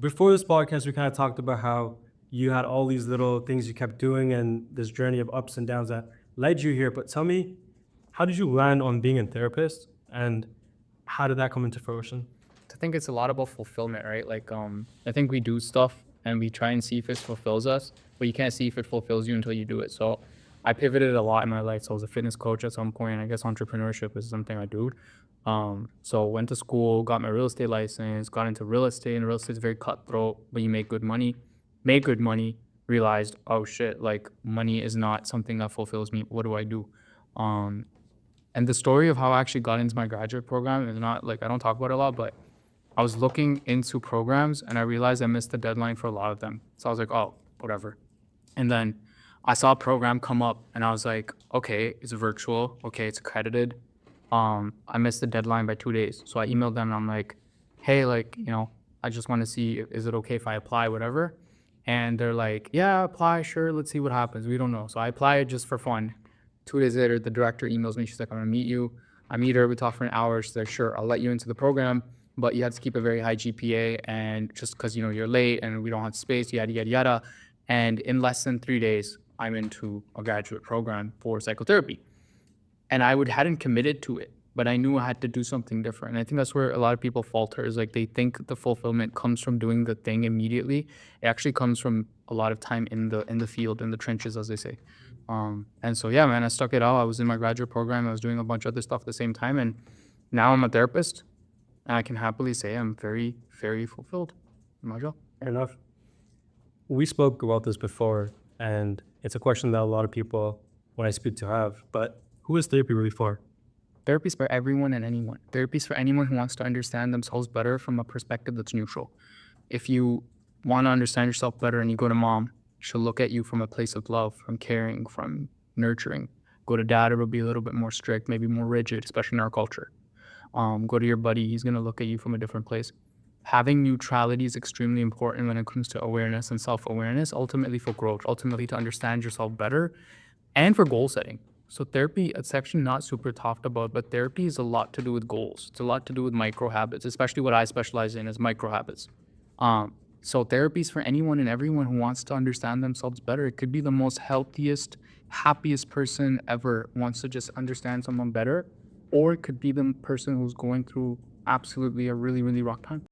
Before this podcast, we kind of talked about how you had all these little things you kept doing and this journey of ups and downs that led you here. But tell me, how did you land on being a therapist and how did that come into fruition? I think it's a lot about fulfillment, right? I think we do stuff and we try and see if it fulfills us, but you can't see if it fulfills you until you do it. So I pivoted a lot in my life. So I was a fitness coach at some point. I guess entrepreneurship is something I do. So went to school, got my real estate license, got into real estate, and real estate is very cutthroat, but you make good money, realized, oh shit, like money is not something that fulfills me. What do I do? Um, and the story of how I actually got into my graduate program is not like I don't talk about it a lot, but I was looking into programs and I realized I missed the deadline for a lot of them. So I was like, oh, whatever. And then I saw a program come up and I was like, okay, it's virtual. Okay, it's accredited. I missed the deadline by 2 days. So I emailed them and I'm like, hey, I just want to see, is it okay if I apply, whatever? And they're like, yeah, apply, sure. Let's see what happens. We don't know. So I applied just for fun. 2 days later, the director emails me. She's like, I'm going to meet you. I meet her. We talk for an hour. She's like, sure, I'll let you into the program, but you have to keep a very high GPA. And just because, you're late and we don't have space, yada, yada, yada. And in less than 3 days, I'm into a graduate program for psychotherapy. And hadn't committed to it, but I knew I had to do something different. And I think that's where a lot of people falter is like they think the fulfillment comes from doing the thing immediately. It actually comes from a lot of time in the field, in the trenches, as they say. And so yeah, man, I stuck it out. I was in my graduate program. I was doing a bunch of other stuff at the same time, and now I'm a therapist. And I can happily say I'm very, very fulfilled in my job. Fair enough. We spoke about this before, and it's a question that a lot of people, when I speak to, have. But who is therapy really for? Therapy is for everyone and anyone. Therapy is for anyone who wants to understand themselves better from a perspective that's neutral. If you want to understand yourself better and you go to mom, she'll look at you from a place of love, from caring, from nurturing. Go to dad, it'll be a little bit more strict, maybe more rigid, especially in our culture. Go to your buddy, he's going to look at you from a different place. Having neutrality is extremely important when it comes to awareness and self-awareness, ultimately for growth, ultimately to understand yourself better and for goal setting. So therapy, it's actually not super talked about, but therapy is a lot to do with goals. It's a lot to do with micro habits, especially what I specialize in is micro habits. So therapy is for anyone and everyone who wants to understand themselves better. It could be the most healthiest, happiest person ever wants to just understand someone better, or it could be the person who's going through absolutely a really, really rough time.